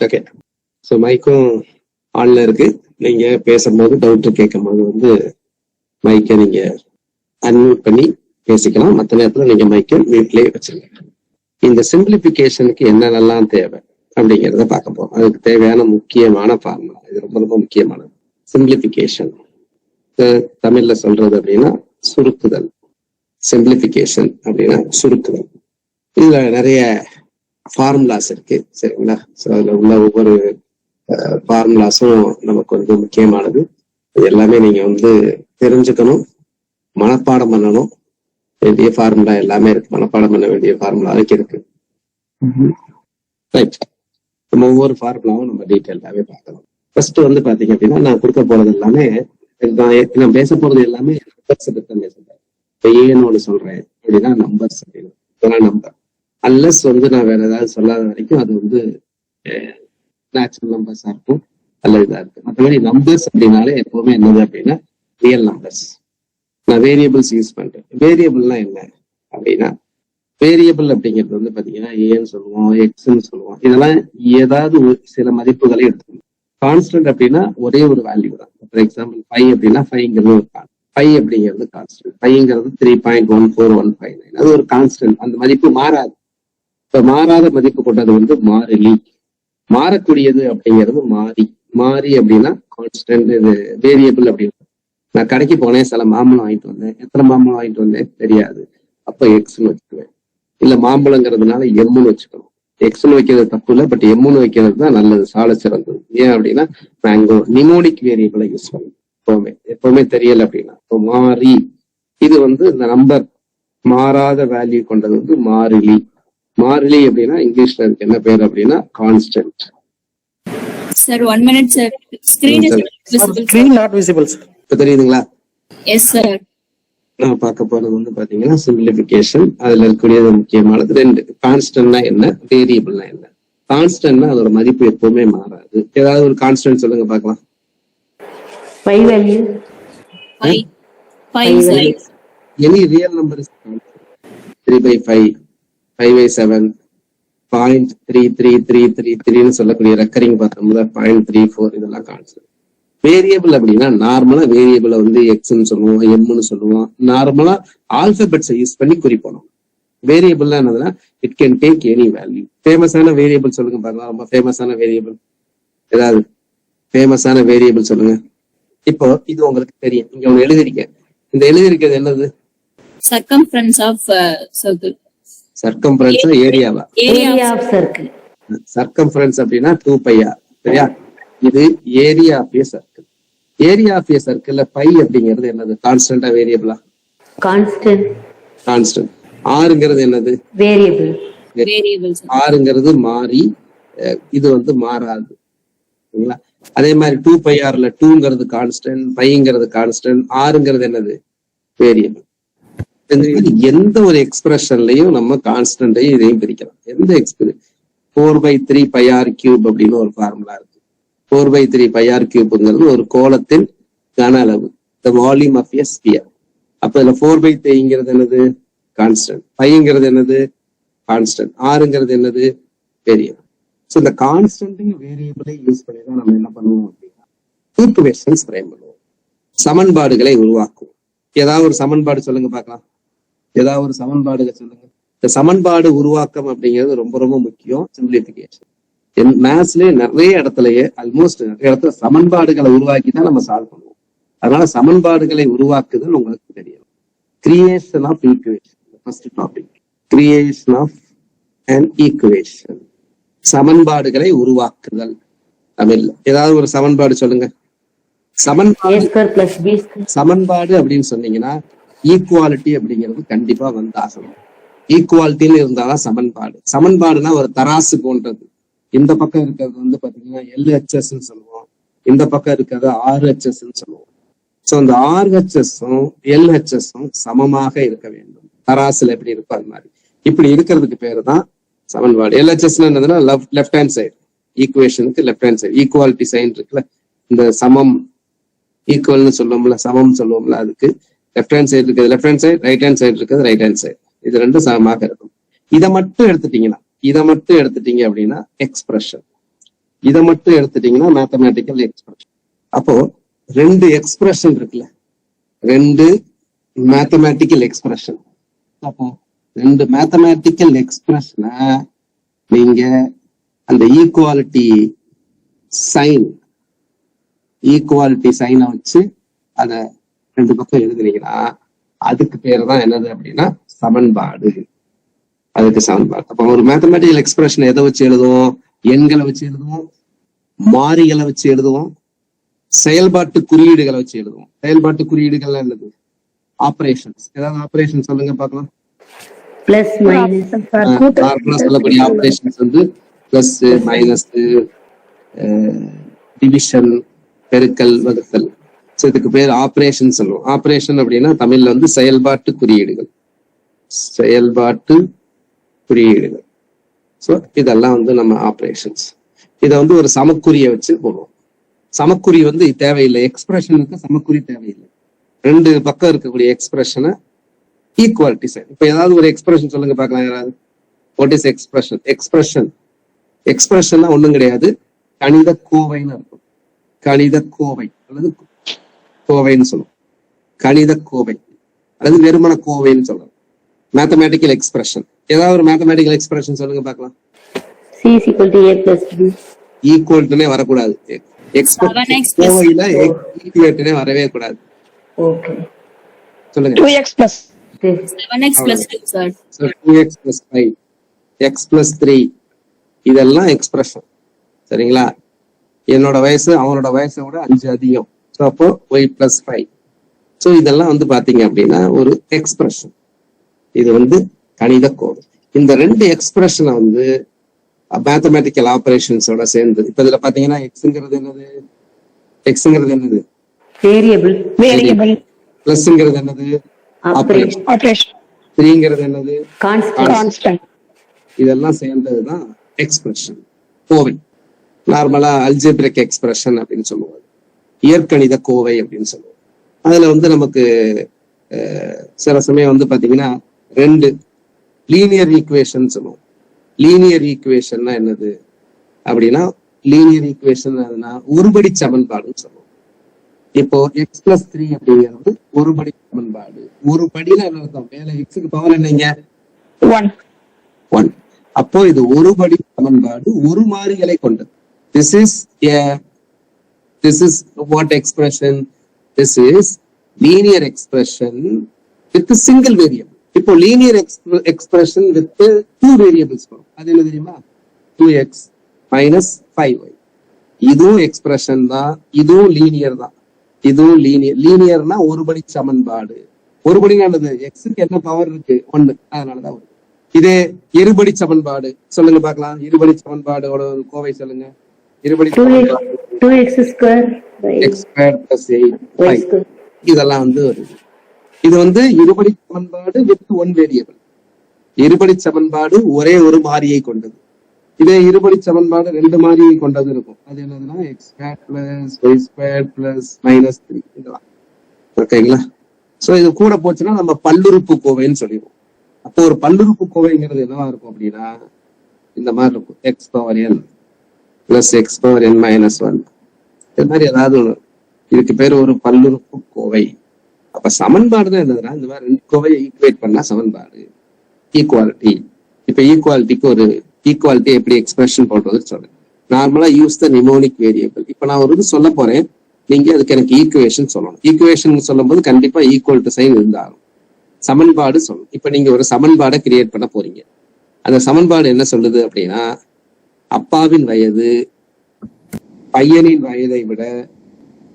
Okay. So மைக்கும் ஆன்ல இருக்கு. நீங்க பேசும்போது டவுட் கேட்கும் போது வந்து மைக்கை நீங்க அன்மியூட் பண்ணி பேசிக்கலாம். மற்ற நேரத்துல நீங்க மைக்கை மியூட்லயே வச்சிருங்க. இந்த சிம்பிளிபிகேஷனுக்கு என்னென்னலாம் தேவை அப்படிங்கிறத பார்க்க போறோம். அதுக்கு தேவையான முக்கியமான ஃபார்முலா இது ரொம்ப ரொம்ப முக்கியமானது. சிம்பிளிபிகேஷன் தமிழ்ல சொல்றது அப்படின்னா சுருக்குதல். சிம்பிளிபிகேஷன் அப்படின்னா சுருக்குதல். இதுல நிறைய ஃபார்முலாஸ் இருக்கு, சரிங்களா? ஸோ அதுல உள்ள ஒவ்வொரு ஃபார்முலாஸும் நமக்கு வந்து முக்கியமானது. இது எல்லாமே நீங்க வந்து தெரிஞ்சுக்கணும், மனப்பாடம் பண்ணணும். வேண்டிய ஃபார்முலா எல்லாமே இருக்கு, மனப்பாடம் பண்ண வேண்டிய ஃபார்முலா இருக்கு. ரைட், நம்ம ஒவ்வொரு ஃபார்முலாவும் நம்ம டீட்டெயிலாவே பார்க்கலாம். ஃபர்ஸ்ட் வந்து பாத்தீங்க அப்படின்னா நான் கொடுக்க போறது எல்லாமே, நான் பேச போறது எல்லாமே நம்பர்ஸ் பத்தி தான் பேசுறேன். இப்போ ஏன்னு ஒன்று சொல்றேன் அப்படின்னா நம்பர்ஸ் அப்படின்னு இதெல்லாம் நம்பர். அன்லஸ் வந்து நான் வேற ஏதாவது சொல்லாத வரைக்கும் அது வந்து நேச்சுரல் நம்பர்ஸா இருக்கும் அல்ல இதா இருக்கு. மற்றபடி நம்பர்ஸ் அப்படின்னாலே எப்பவுமே என்னது அப்படின்னா ரியல் நம்பர்ஸ். நான் வேரியபிள்ஸ் யூஸ் பண்றேன். வேரியபிள்னா என்ன அப்படின்னா, வேரியபிள் அப்படிங்கிறது வந்து பாத்தீங்கன்னா ஏன்னு சொல்லுவோம், எக்ஸ்ன்னு சொல்லுவோம். இதெல்லாம் ஏதாவது சில மதிப்புகளை எடுத்துக்கணும். கான்ஸ்டன்ட் அப்படின்னா ஒரே ஒரு வேல்யூ தான். ஃபார் எக்ஸாம்பிள் 5 அப்படின்னா 5ங்கிறது ஒரு 5 அப்படிங்கிறது கான்ஸ்டன்ட். 5ங்கிறது 3.1415. அது ஒரு கான்ஸ்டன்ட், அந்த மதிப்பு மாறாது. இப்ப மாறாத மதிப்பு கொண்டது வந்து மாறிலி. மாறக்கூடியது அப்படிங்கிறது மாறி. மாறி அப்படின்னா கான்ஸ்டன்ட். இது வேரியபிள் அப்படின்னு. நான் கடைக்கு போனேன், சில மாம்பழம் வாங்கிட்டு வந்தேன். எத்தனை மாம்பழம் வாங்கிட்டு வந்தேன் தெரியாது, அப்ப எக்ஸ்ன்னு வச்சுக்குவேன். இல்ல மாம்பழங்கிறதுனால எம்முன்னு வச்சுக்கணும். எக்ஸ்ன்னு வைக்கிறது தப்பு இல்லை, பட் எம்முன்னு வைக்கிறது தான் நல்லது, சால சிறந்தது. ஏன் அப்படின்னா மேங்கோ நிமோனிக் வேரியபிளை யூஸ் பண்ணும் எப்பவுமே தெரியல அப்படின்னா. மாறி இது வந்து இந்த நம்பர் மாறாத வேல்யூ கொண்டது வந்து மாறிலி. மாறிலி அப்படின்னா இங்கிலீஷ்ல இருக்கு என்ன பேர் அப்படின்னா constant. Sir 1 minute sir. Screen not visible sir. இப்ப தெரியுதுங்களா? Yes sir. நான் பார்க்க போறது வந்து பாத்தீங்கன்னா சிம்பிளிபிகேஷன். அதுல இருக்கக்கூடியது முக்கியமானது ரெண்டு. கான்ஸ்டன்ட்னா என்ன, வேரியபிள்னா என்ன. கான்ஸ்டன்ட்னா அதோட மதிப்பு எப்பவுமே மாறாது. ஏதாவது ஒரு கான்ஸ்டன்ட் சொல்லுங்க பார்க்கலாம். 5 value 5 sir. Any real number is 3/5, 5/7, 0.33333 சொல்லக்கூடிய ரெக்கரிங் பார்த்தோம்ல 0.34, இதெல்லாம் கான்ஸ்டன்ட். வேரியபிள் அப்படின்னா நார்மலா வேரியபிளை வந்து எக்ஸ்ன்னு சொல்லுவோம், எம்னு சொல்லுவோம். நார்மலா ஆல்பபெட்ஸை யூஸ் பண்ணி குறிப்போம். வேரியபிள்னா என்னதுன்னா it can take any value. ஃபேமஸான வேரியபிள் சொல்லுங்க பார்க்கலாம். ரொம்ப ஃபேமஸான வேரியபிள் ஏதாவது ஃபேமஸான வேரியபிள் சொல்லுங்க. இப்போ இது உங்களுக்கு தெரியும், இங்க ஒண்ணு எழுதிருக்கேன். இந்த எழுதிருக்கிறது என்னது? Circumference of circle. சர்க்கம்ஃபரன்ஸ் ஏரியாவா? Area of circle. சர்க்கம்ஃபரன்ஸ் அப்படின்னா 2πr, சரியா? இது area of a circle. Area of a சர்க்கிள்ல பை அப்படிங்கிறது என்னது? கான்ஸ்டன்டா வேரியபிளா? கான்ஸ்டன்ட். கான்ஸ்டன்ட். ஆறுங்கிறது என்னது? வேரியபிள். ஆறுங்கிறது மாறி, இது வந்து மாறாது, சரிங்களா? அதே மாதிரி 2πrல 2ங்கிறது கான்ஸ்டன்ட், பைங்கிறது கான்ஸ்டன்ட், ஆறுங்கிறது என்னது? வேரியபிள். எந்த ஒரு எக்ஸ்பிரஷன்லயும் நம்ம கான்ஸ்டன்டையும் இதையும் பிரிக்கலாம். எந்த எக்ஸ்பிரஷன் 4/3πr³ அப்படின்னு ஒரு ஃபார்முலா இருக்கு. 4/3πr³ ஒரு கோளத்தின் கன அளவு, the volume of a sphere. அப்ப இதுல 4/3ங்கிறது என்னது? கான்ஸ்டன்ட். பைங்கிறது என்னது? கான்ஸ்டன்ட். ஆறுங்கிறது என்னது? வேரியபிள். ஸோ இந்த கான்ஸ்டன்டையும் வேரியபிளை யூஸ் பண்ணி தான் நம்ம என்ன பண்ணுவோம் அப்படின்னா ஈக்குவேஷன்ஸ் ஃப்ரேம் பண்ணுவோம், சமன்பாடுகளை உருவாக்குவோம். ஏதாவது ஒரு சமன்பாடு சொல்லுங்க பார்க்கலாம். ஏதாவது ஒரு சமன்பாடுகள் சொல்லுங்க. இந்த சமன்பாடு உருவாக்கம் அப்படிங்கிறது ரொம்ப ரொம்ப முக்கியம். சிம்பிளிபிகேஷன் மேத்ஸ்லயே நிறைய இடத்துலயே ஆல்மோஸ்ட் நிறைய இடத்துல சமன்பாடுகளை உருவாக்கி தான் நம்ம சால்வ் பண்ணுவோம். அதனால சமன்பாடுகளை உருவாக்குதல் உங்களுக்கு தெரியும். Creation of equation first topic. Creation of an equation, சமன்பாடுகளை உருவாக்குதல். தமிழ்ல ஏதாவது ஒரு சமன்பாடு சொல்லுங்க. சமன்பாடு அப்படின்னு சொன்னீங்கன்னா ஈக்குவாலிட்டி அப்படிங்கிறது கண்டிப்பா வந்தாகணும். ஈக்குவாலிட்டின்னு இருந்தாதான் சமன்பாடு. சமன்பாடுனா ஒரு தராசு போன்றது. இந்த பக்கம் இருக்கிறது வந்து பாத்தீங்கன்னா LHSன்னு சொல்லுவோம், இந்த பக்கம் இருக்கிறது RHSன்னு சொல்லுவோம். சோ அந்த RHSம் LHSம் சமமாக இருக்க வேண்டும். தராசுல எப்படி இருக்கும் அது மாதிரி இப்படி இருக்கிறதுக்கு பேரு தான் சமன்பாடு. LHSன்னா என்னதுன்னா லெஃப்ட் ஹேண்ட் சைடு, ஈக்குவேஷனுக்கு left hand side. Equality sign இருக்குல்ல, இந்த சமம் ஈக்குவல்னு சொல்லுவோம்ல, சமம் சொல்லுவோம்ல, அதுக்கு லெஃப்ட் ஹேண்ட் சைடு இருக்குது left hand side, right hand side இருக்குது ரைட் ஹேண்ட் சைடு. இது ரெண்டும் சமமாக இருக்கும். இதை மட்டும் எடுத்துட்டீங்க அப்படின்னா எக்ஸ்பிரஷன். இதை மட்டும் எடுத்துட்டீங்கன்னா மேத்தமேட்டிக்கல் எக்ஸ்பிரஷன். அப்போ ரெண்டு எக்ஸ்பிரஷன் இருக்குல்ல, ரெண்டு மேத்தமேட்டிக்கல் எக்ஸ்பிரஷன். அப்போ ரெண்டு மேத்தமேட்டிக்கல் எக்ஸ்பிரஷனை நீங்க அந்த ஈக்குவாலிட்டி சைனை வச்சு அத ரெண்டு பக்கம் எழுதுனீங்கன்னா அதுக்கு பேர் தான் என்னது அப்படின்னா சமன்பாடு. அதுக்கு சமன்பாடு. அப்ப ஒரு மேத்தமேட்டிக்கல் எக்ஸ்பிரஷன் எதை வச்சு எழுதுவோம்? எண்களை வச்சு எழுதுவோம், மாறிகளை வச்சு எழுதுவோம், செயல்பாட்டு குறியீடுகளை வச்சு எழுதுவோம். செயல்பாட்டு குறியீடுகள் என்னது? ஆபரேஷன்ஸ். ஏதாவது ஆபரேஷன் சொல்லுங்க பார்க்கலாம். பிளஸ் மைனஸ் சொல்லக்கூடிய ஆபரேஷன்ஸ் வந்து பிளஸ், மைனஸ், டிவிஷன், பெருக்கல், வகுத்தல். இதுக்கு பேர் ஆபரேஷன் சொல்லுவோம். ஆபரேஷன் அப்படின்னா தமிழ்ல வந்து செயல்பாட்டு குறியீடுகள். செயல்பாட்டு குறியீடுகள். ஸோ இதெல்லாம் வந்து நம்ம ஆபரேஷன்ஸ். இதை வந்து ஒரு சமக்குறியை வச்சு போடுவோம். சமக்குறி வந்து தேவையில்லை, எக்ஸ்பிரஷனுக்கு சமக்குறி தேவையில்லை. ரெண்டு பக்கம் இருக்கக்கூடிய எக்ஸ்பிரஷனை ஈக்குவாலிட்டி சைன். இப்ப ஏதாவது ஒரு எக்ஸ்பிரஷன் சொல்லுங்க பார்க்கலாம் யாராவது. What is expression? எக்ஸ்பிரஷன்னா ஒண்ணும் கிடையாது, கணித கோவைன்னு இருக்கும். கணித கோவை அல்லது கோவைன்னு சொல்லுவோம். கணித கோவை அல்லது வெறுமன கோவைன்னு சொல்லலாம். Mathematical expression. ஏதாவது ஒரு மேத்தமேட்டிக்கல் எக்ஸ்பிரஷன் சொல்லுங்க பார்க்கலாம். c is equal to a plus b. ஈக்குவல்ட்டுனே வரக்கூடாது. கோவையில ஈக்குவேட்டுனே வரவே கூடாது. ஓகே, சொல்லுங்க. 2x plus 7x plus 2 sir. So 2x plus 5, x plus 3, இதெல்லாம் எக்ஸ்பிரஷன். சரிங்களா? என்னோட வயசு அவனோட வயசை விட 5 அதிகம். ஸோ அப்போ y plus 5. ஸோ இதெல்லாம் வந்து பாத்தீங்க அப்படின்னா ஒரு எக்ஸ்பிரஷன். இது வந்து கணித கோவை. இந்த ரெண்டு எக்ஸ்பிரஷனை வந்து மேத்தமேட்டிக்கல் ஆபரேஷன்ஸோட சேர்ந்து இப்ப இதுல பாத்தீங்கன்னா எக்ஸ்ங்கிறது என்னது? வேரியபிள். பிளஸ்ங்கிறது என்னது? ஆபரேஷன். த்ரீங்கிறது என்னது? கான்ஸ்டன்ட். இதெல்லாம் சேர்ந்ததுதான் எக்ஸ்பிரஷன், கோவை. நார்மலா அல்ஜிப்ரிக் எக்ஸ்பிரஷன் அப்படின்னு சொல்லுவாங்க, இயற்கணித கோவை அப்படின்னு சொல்லுவாங்க. அதுல வந்து நமக்கு சில சமயம் வந்து பாத்தீங்கன்னா ரெண்டு லீனியர் ஈக்குவேஷன் சொல்லுவோம். லீனியர் ஈக்குவேஷன்னா என்னது அப்படின்னா, லீனியர் ஈக்குவேஷன் ஒருபடி சமன்பாடுன்னு சொல்லுவோம். இப்போ எக்ஸ் பிளஸ் 3 அப்படிங்கிறது ஒருபடி சமன்பாடு. ஒரு படியில என்ன அர்த்தம்? மேல எக்ஸுக்கு பவர் என்னங்க? 1. அப்போ இது ஒருபடி சமன்பாடு, ஒரு மாறிகளை கொண்டது. This is what expression? This is linear expression with a single variable. இப்போ linear expression with 2 variables வரும். அது என்ன தெரியுமா? 2x minus 5y. இதுவும் எக்ஸ்பிரஷன் தான், இதுவும் லீனியர் தான். இதுவும் லீனியர்னா ஒருபடி சமன்பாடு. ஒருபடி நல்லது, எக்ஸுக்கு என்ன பவர் இருக்கு? 1, அதனாலதான் வருது. இதே இருபடி சமன்பாடு சொல்லுங்க பார்க்கலாம். இருபடி சமன்பாடோட கோவை சொல்லுங்க. இருபடி சமன்பாடு 2x square x squared plus 8 இதெல்லாம் வந்து வருது. இது வந்து இருபடி சமன்பாடு வித் 1 வேரியபிள். இருபடி சமன்பாடு ஒரே ஒரு மாறியை கொண்டது. இதே இருபடி சமன்பாடு 2 மாறியை கொண்டது இருக்கும். அது என்னதுன்னா x squared plus y squared plus -3 இதெல்லாம். ஓகேங்களா? சோ இது கூட போச்சுன்னா நம்ம பல்லுறுப்பு கோவைன்னு சொல்லிடுவோம். அப்போ ஒரு பல்லுறுப்பு கோவைங்கிறது என்னவா இருக்கும் அப்படின்னா இந்த மாதிரி இருக்கும். x power n plus x power n minus 1 இது மாதிரி ஏதாவது ஒண்ணு. இதுக்கு பேர் ஒரு பல்லுறுப்பு கோவை. அப்ப சமன்பாடு தான் என்னதுன்னா இந்த மாதிரி 2 கோவையை ஈக்குவேட் பண்ணா சமன்பாடு. ஈக்குவாலிட்டி. இப்ப ஈக்குவாலிட்டிக்கு ஒரு ஈக்குவாலிட்டி எப்படி எக்ஸ்பிரஷன் போடுறது சொல்றேன். நார்மலா யூஸ் த நிமோனிக் வேரியபிள். இப்ப நான் ஒரு இது சொல்ல போறேன், நீங்க அதுக்கு எனக்கு ஈக்குவேஷன் சொல்லணும். ஈக்குவேஷன் சொல்லும் போது கண்டிப்பா ஈக்குவல் டு சைன் இருந்தாலும் சமன்பாடு சொல்லணும். இப்ப நீங்க ஒரு சமன்பாடை கிரியேட் பண்ண போறீங்க. அந்த சமன்பாடு என்ன சொல்லுது அப்படின்னா, அப்பாவின் வயது பையனின் வயதை விட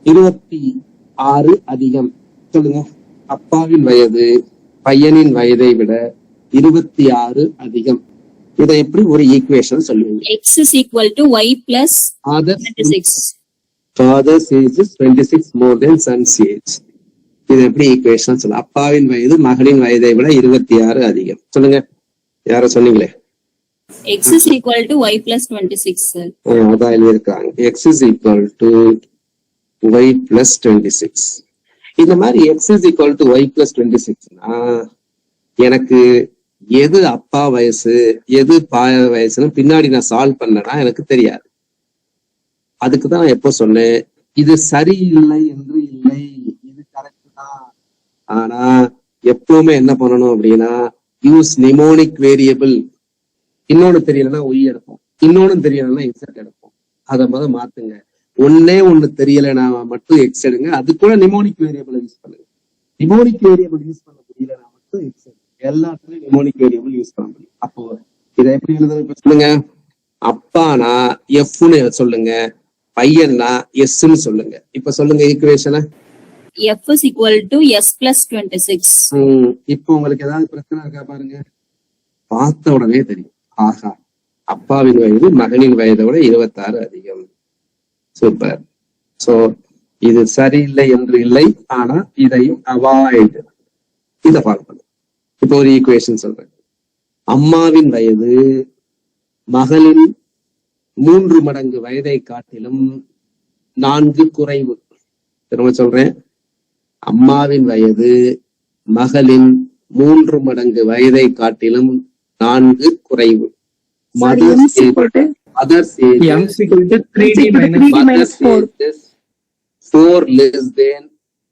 26 அதிகம். சொல்லுங்க. அப்பாவின் வயது பையனின் வயதை விட 26 அதிகம். இதை எப்படி ஒரு ஈக்குவேஷன் சொல்லுவீங்க? X is equal to y plus 26. Father's age is 26 more than son's age. இது எப்படி ஈக்குவேஷன் சொல்லுங்க? அப்பாவின் வயது மகளின் வயதை விட 26 அதிகம். சொல்லுங்க. யார சொன்னீங்களே? X is equal to y plus 26 sir. அதான் எழுதியிருக்காங்க. X is equal to y plus 26. இந்த மாதிரி x is equal to y plus 26னா எனக்கு எது அப்பா வயசு எது வயசுன்னு பின்னாடி நான் சால்வ் பண்ணனா எனக்கு தெரியாது. அதுக்குதான் நான் எப்போ சொன்னேன், இது சரியில்லை என்று இல்லை, இது கரெக்ட் தான். ஆனா எப்பவுமே என்ன பண்ணணும் அப்படின்னா, யூஸ் நிமோனிக் வேரியபிள். இன்னொன்னு தெரியலன்னா ஒய் எடுப்போம், இன்னொன்னு தெரியலன்னா இன்செர்ட் எடுப்போம். அதை மாத்துங்க. ஒண்ணு தெரியலைன்னா மட்டும் எக்ஸ் எடுங்க. அது கூட நிமோனிக் வேரியபிள் யூஸ் பண்ணுங்க. நிமோனிக் வேரியபிள் யூஸ் பண்ண முடியலன்னா மட்டும் எக்ஸ் எடுங்க. எல்லாத்துலயும் நிமோனிக் வேரியபிள் யூஸ் பண்ண முடியும். அப்போ இதை எப்படி எழுதுறது சொல்லுங்க. அப்பானா எஃப்னு சொல்லுங்க, பையன்னா எஸ்ன்னு சொல்லுங்க. இப்ப சொல்லுங்க ஈக்குவேஷனை. F is equal to S plus 26. இப்போ உங்களுக்கு ஏதாவது பிரச்சனை இருக்கா பாருங்க. பார்த்த உடனே தெரியும், ஆஹா அப்பாவின் வயது மகனின் வயதை விட 26 அதிகம். சூப்பர். சோ இது சரியில்லை என்று இல்லை, ஆனா இதை அவாய்ட், இதை ஃபாலோ பண்ணு. இப்போ ஒரு ஈக்குவேஷன் சொல்றேன். அம்மாவின் வயது மகளின் 3 மடங்கு வயதை காட்டிலும் 4 குறைவு. திரும்ப சொல்றேன், அம்மாவின் வயது மகளின் 3 மடங்கு வயதை காட்டிலும் 4 குறைவு. Mother's age is 4 less than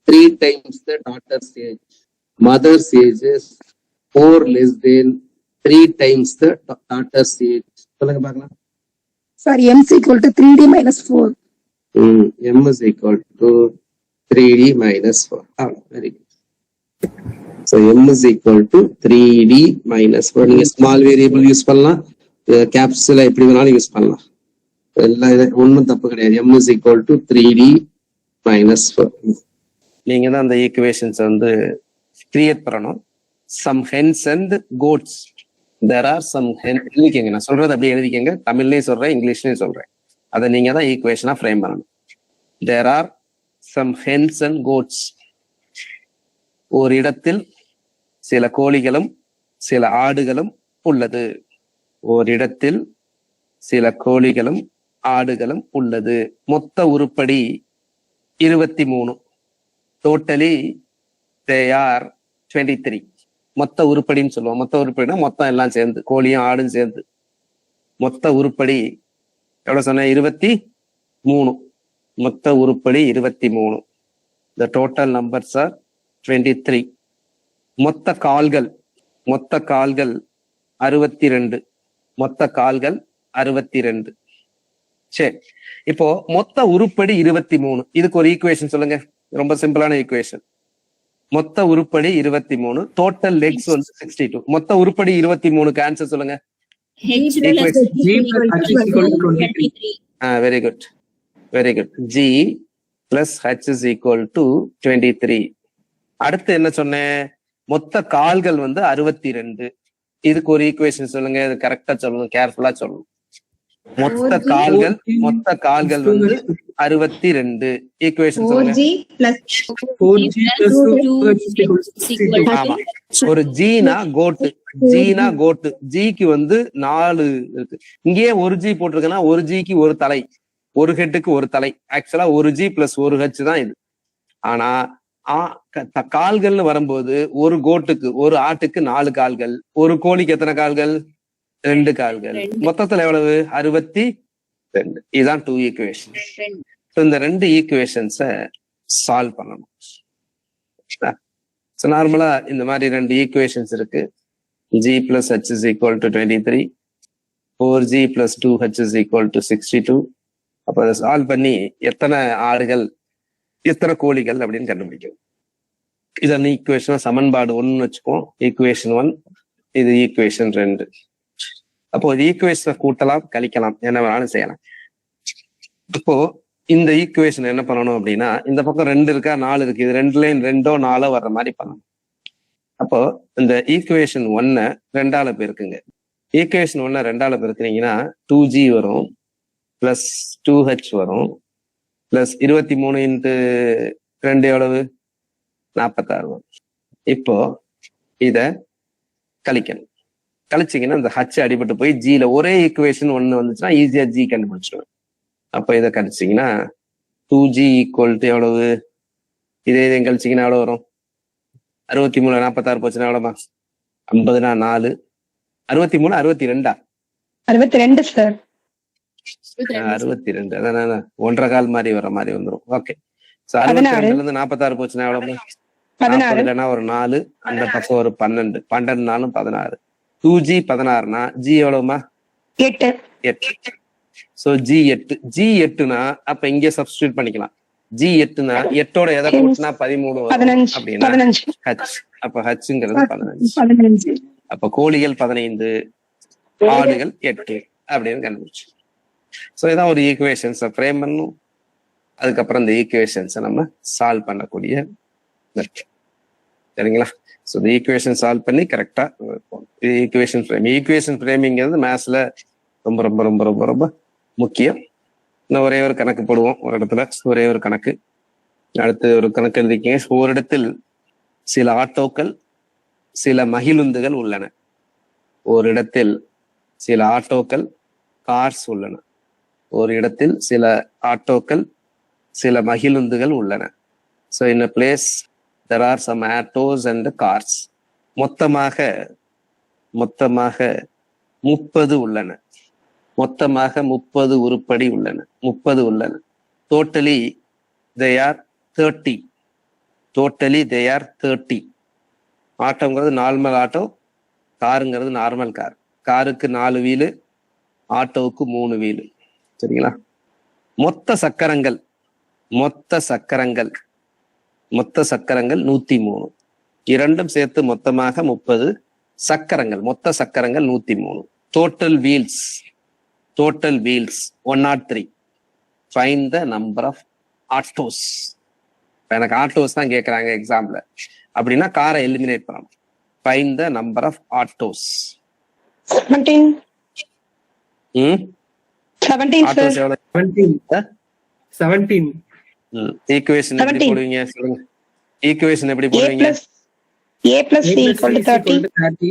3 times the daughter's age. Mother's age is 4 less than 3 times the daughter's age. சொல்லுங்க பார்க்கலாம். Sir, m is equal to 3d minus 4. M is equal to 3d minus 4. Very good. So m is equal to 3d minus 4. நீங்க small variable use பண்ணலாம், கேப்ஸ்ல எப்படி வேணாலும் use பண்ணலாம். எல்லாம் ஒன்றும் தப்பு கிடையாது. m is equal to 3d minus 4. நீங்க தான் அந்த ஈக்குவேஷன்ஸ் கிரியேட் பண்ணணும். Some hens and goats, there are some எழுதிக்கங்க. நான் சொல்றது அப்படியே எழுதிக்கங்க. தமிழ்லயும் சொல்றேன், இங்கிலீஷ்லயும் சொல்றேன். அதை நீங்க தான் ஈக்குவேஷனா ஃப்ரேம் பண்ணணும். there are some hens and goats. ஒரு இடத்தில் சில கோழிகளும் சில ஆடுகளும் உள்ளது. ஓரிடத்தில் சில கோழிகளும் ஆடுகளும் உள்ளது. மொத்த உருப்படி 23. Totally they are 23. மொத்த உருப்படின்னு சொல்லுவோம். மொத்த உருப்படினா மொத்தம் எல்லாம் சேர்ந்து, கோழியும் ஆடும் சேர்ந்து. மொத்த உருப்படி எவ்வளவு சொன்ன? 23. மொத்த உருப்படி 23. The total numbers are 23. மொத்த கால்கள் 62. மொத்த கால்கள் 62. சரி, இப்போ மொத்த உருப்படி 23. இதுக்கு ஒரு ஈக்குவேஷன் சொல்லுங்க. ரொம்ப சிம்பிளான ஈக்குவேஷன். மொத்த உருப்படி 23, டோட்டல் லெக்ஸ் 62. மொத்த உருப்படி 23க்கு ஆன்சர் சொல்லுங்க. H plus G equal to 23. Very good, very good. G plus H is equal to 23. அடுத்து என்ன சொன்னேன்? மொத்த கால்கள் 62. இதுக்கு ஒரு ஈக்குவேஷன் சொல்லுங்க. இது கரெக்டா சொல்லணும், கேர்ஃபுல்லா சொல்லணும். மொத்த கால்கள் 62. ஈக்குவேஷன் சொல்லுங்க. ஆமா, ஒரு ஜீனா கோட்டு, ஜிக்கு 4 இருக்கு. இங்கேயே ஒரு ஜி போட்டிருக்குன்னா ஒரு ஜிக்கு ஒரு தலை, ஒரு ஹெட்டுக்கு ஒரு தலை. ஆக்சுவலா ஒரு ஜி பிளஸ் ஒரு ஹெச் தான் இது. ஆனா கால்கள்னு வரும்போது ஒரு கோட்டுக்கு, ஒரு ஆட்டுக்கு 4 கால்கள், ஒரு கோழிக்கு எத்தனை கால்கள்? 2 கால்கள். மொத்தத்துல எவ்வளவு? 62. இதுதான் 2 ஈக்குவேஷன். இந்த 2 ஈக்குவேஷன்ஸை சால்வ் பண்ணணும். நார்மலா இந்த மாதிரி 2 ஈக்குவேஷன்ஸ் இருக்கு. G plus H is equal to 23, 4G plus 2H is equal to 62. அப்ப அதை சால்வ் பண்ணி எத்தனை ஆடுகள் எத்தனை கோழிகள் அப்படின்னு கண்டுபிடிக்கும். இதை ஈக்குவேஷன் சமன்பாடு 1 வச்சுக்கோம். ஈக்குவேஷன் 1, இது ஈக்குவேஷன் 2. அப்போ இது ஈக்குவேஷனை கூட்டலாம், கழிக்கலாம், என்ன வேணாலும் செய்யலாம். இப்போ இந்த ஈக்குவேஷன் என்ன பண்ணணும் அப்படின்னா, இந்த பக்கம் 2 இருக்கா 4 இருக்கு, இது 2லயும் 2ஓ 4ஓ வர்ற மாதிரி பண்ணணும். அப்போ இந்த ஈக்குவேஷன் 1 2ஆல பெருக்குங்க. ஈக்குவேஷன் 1 2ஆல பெருக்குனீங்கன்னா 2G வரும், பிளஸ் 2H வரும், பிளஸ் 23 × 2 எவ்வளவு? 46 வரும். இப்போ இத கழிக்கணும். கழிச்சிங்கன்னா இந்த ஹச் அடிபட்டு போய் ஜில ஒரே ஈக்குவேஷன் 1 வந்துச்சுன்னா ஈஸியா ஜி கண்டுபிடிச்சிடுவேன். அப்ப இதை கழிச்சிங்கன்னா 2G ஈக்குவல் டு எவ்வளவு? இதே கழிச்சிங்கன்னா எவ்வளவு வரும்? 63 46 போச்சுன்னா எவ்வளவுமா? 50 4 63 62 62 சார். 62 அதான் 1.25 கால் மாதிரி வர மாதிரி வந்துரும். ஓகே. சோ 16. 62ல இருந்து 46 போச்சுன்னா எவ்வளவு? 16. 40 இல்லைன்னா ஒரு 4, அந்த பக்கம் ஒரு 12, 12 நாளும் 16. 2G 16னா G எவ்வளவுமா? 8. 8. So G8. G8னா அப்ப இங்க சப்ஸ்டிட்யூட் பண்ணிக்கலாம். G8னா 8ஓட எதை கூட்டினா 13 வரும் 15. அப்படின்னா 15. H. அப்ப Hங்கிறது 15. 15. அப்ப கோழிகள் 15, ஆடுகள் 8 அப்படின்னு கண்டுபிடிச்சு. சோ இதான் ஒரு ஈக்குவேஷன்ஸை ஃப்ரேம் பண்ணும். அதுக்கப்புறம் இந்த ஈக்குவேஷன்ஸை நம்ம சால்வ் பண்ணக்கூடிய மெத்தட். சரிங்களா? ஸோ இந்த ஈக்குவேஷன் சால்வ் பண்ணி கரெக்டா ஈக்குவேஷன் ஃப்ரேம். ஈக்குவேஷன் ஃப்ரேமிங்கிறது மேத்ஸ்ல ரொம்ப ரொம்ப ரொம்ப ரொம்ப ரொம்ப முக்கியம். இன்னும் ஒரே ஒரு கணக்கு போடுவோம் ஒரு இடத்துல. ஒரே ஒரு கணக்கு. அடுத்து ஒரு கணக்கு எழுதிக்கங்க. ஒரு இடத்தில் சில ஆட்டோக்கள் சில மகிழுந்துகள் உள்ளன. ஒரு இடத்தில் சில ஆட்டோக்கள் கார்ஸ் உள்ளன. ஒரு இடத்தில் சில ஆட்டோக்கள் சில மகிழுந்துகள் உள்ளன. So in a place there are some autos and cars. மொத்தமாக 30 உள்ளன. மொத்தமாக 30 உருப்படி உள்ளன. 30 உள்ளன. Totally they are 30. Totally they are 30. ஆட்டோங்கிறது நார்மல் ஆட்டோ, காருங்கிறது நார்மல் கார். காருக்கு 4 வீலு, ஆட்டோவுக்கு 3 வீலு. சரிங்களா? மொத்த சக்கரங்கள் 103. இரண்டும் சேர்த்து மொத்தமாக 30 சக்கரங்கள். மொத்த சக்கரங்கள் 103. Total wheels 103. Find the number of autos. எனக்கு ஆட்டோஸ் தான் கேட்கறாங்க எக்ஸாம்ல. அப்படின்னா காரை எலிமினேட் பண்ணணும். Find the number of autos. 17. 17 autos sir. எவ்வளவு? 17. ஈக்குவேஷன் எப்படி 17. போடுவீங்க சொல்லுங்க. ஈக்குவேஷன் எப்படி A போடுவீங்க? plus C equal to 30.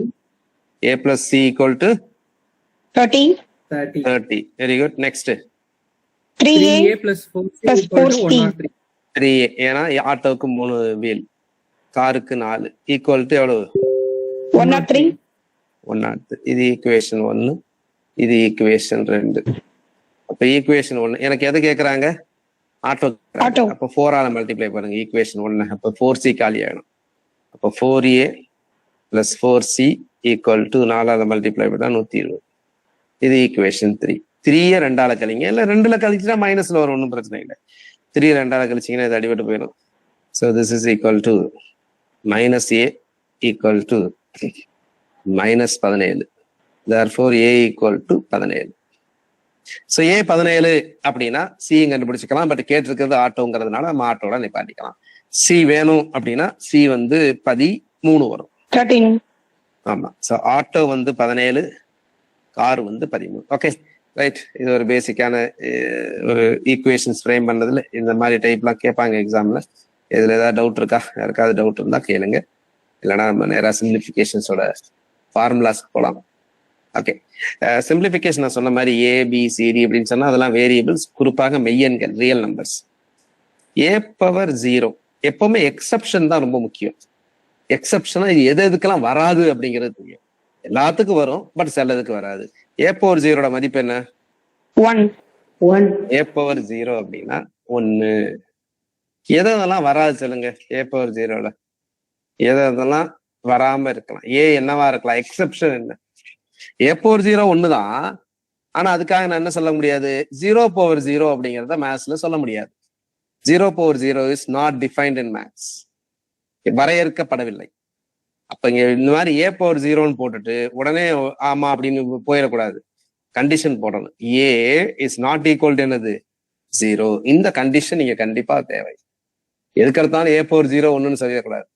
A plus C equal to 30. 30. Very good. Next 3A plus 4C plus equal to 4C. 103. 3A. ஏன்னா ஆட்டோவுக்கு 3 wheel, காருக்கு 4. Equal to எவ்வளவு? 103. 103. இது ஈக்குவேஷன் 1, இது ஈக்குவேஷன் 2. அப்ப ஈக்குவேஷன் 1 எனக்கு எது கேக்குறாங்க? ஆட்டோ. Auto. அப்ப 4 ஆல மல்டிப்ளை பண்ணுங்க ஈக்குவேஷன் 1. அப்ப 4C காலி ஆகணும். அப்ப 4A plus 4C equal to 4 ஆல மல்டிப்ளை பண்ணா 120. இது ஈக்குவேஷன் 3. 3 2 ஆல கழிங்க. இல்ல 2ல கழிச்சுன்னா மைனஸ்ல வரும், ஒன்றும் பிரச்சனை இல்லை. 3 2 ஆல கழிச்சிங்கன்னா இது அடிபட்டு போயிடும். So this is equal to -A equal to -17. therefore A equal to 17. So A 17 அப்படின்னா C கண்டுபிடிச்சிக்கலாம். பட் கேட்டிருக்கிறது ஆட்டோங்கிறதுனால நம்ம ஆட்டோட நிப்பாட்டிக்கலாம். C வேணும் அப்படின்னா C 13 வரும். 13. ஆமா. So auto 17, car 13. Okay right. இது ஒரு பேசிக்கான ஒரு ஈக்குவேஷன்ஸ் ஃப்ரேம் பண்ணதுல இந்த மாதிரி டைப்லாம் கேட்பாங்க எக்ஸாம்ல. இதுல ஏதாவது டவுட் இருக்கா? யாருக்காவது டவுட் இருந்தா கேளுங்க. இல்லைன்னா நம்ம நேராக சிம்பிளிஃபிகேஷன்ஸோட ஃபார்முலாஸ்க்கு போகலாம். ஓகே. சிம்பிளிஃபிகேஷன் நான் சொன்ன மாதிரி ABCD அப்படின்னு சொன்னா அதெல்லாம் வேரியபிள்ஸ், குறிப்பாக மெய்யெண்கள், ரியல் நம்பர்ஸ். A⁻0 எப்பவுமே எக்ஸப்ஷன் தான் ரொம்ப முக்கியம். எக்ஸப்ஷனா இது எதுக்கெல்லாம் வராது அப்படிங்கிறது தெரியும். எல்லாத்துக்கும் வரும், பட் சிலதுக்கு வராது. A⁻0 மதிப்பு என்ன? 1. A⁻0 அப்படின்னா 1. எதெல்லாம் வராது சொல்லுங்க. A⁻0ல எதெல்லாம் வராம இருக்கலாம்? என்னவா இருக்கலாம்? எக்ஸப்ஷன் என்ன? A⁻0 1தான். ஆனா அதுக்காக நான் என்ன சொல்ல முடியாது? 0/0 அப்படிங்கிறத மேத்ஸ்ல சொல்ல முடியாது. 0/0 is not defined in maths. வரையறுக்கப்படவில்லை. அப்ப இங்க இந்த மாதிரி A⁻0ன்னு போட்டுட்டு உடனே ஆமா அப்படின்னு போயிடக்கூடாது. கண்டிஷன் போடணும். A is not equal to என்னது? 0. இந்த கண்டிஷன் நீங்க கண்டிப்பா தேவை. எதுக்கெடுத்தாலும் A⁻0 1ன்னு சொல்லிடக்கூடாது.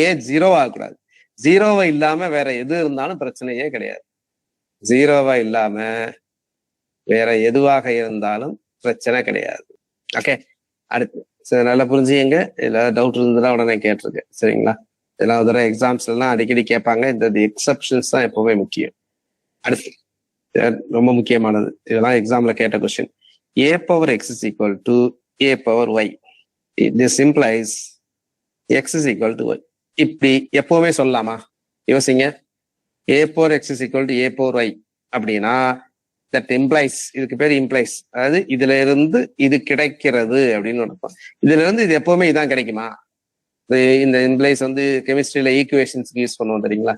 A 0 ஆகக்கூடாது. 0 இல்லாம வேற எது இருந்தாலும் பிரச்சனையே கிடையாது. 0 இல்லாம வேற எதுவாக இருந்தாலும் பிரச்சனை கிடையாது. ஓகே. அடுத்து சரி, நல்லா புரிஞ்சுங்க. ஏதாவது டவுட் இருந்ததுன்னா உடனே கேட்டிருக்கு. சரிங்களா? இதெல்லாம் ஒரு எக்ஸாம்ஸ் எல்லாம் அடிக்கடி கேட்பாங்க. இந்த எக்ஸப்ஷன்ஸ் தான் எப்பவுமே முக்கியம். அடுத்து ரொம்ப முக்கியமானது, இதெல்லாம் எக்ஸாம்ல கேட்ட question. A⁻x is equal to A⁻y. This implies x is equal to y. இப்படி எப்பவுமே சொல்லலாமா? யோசிங்க. A⁻x is equal to A⁻y அப்படின்னா தட் இம்ப்ளைஸ், இதுக்கு பேர் இம்ப்ளைஸ், அதாவது இதுல இருந்து இது கிடைக்கிறது அப்படின்னு அர்த்தம். இதுல இருந்து இது எப்பவுமே இதான் கிடைக்குமா? இந்த இம்ப்ளைஸ் வந்து கெமிஸ்ட்ரியில ஈக்குவேஷன்ஸ்க்கு யூஸ் பண்ணுவோம் தெரியுங்களா?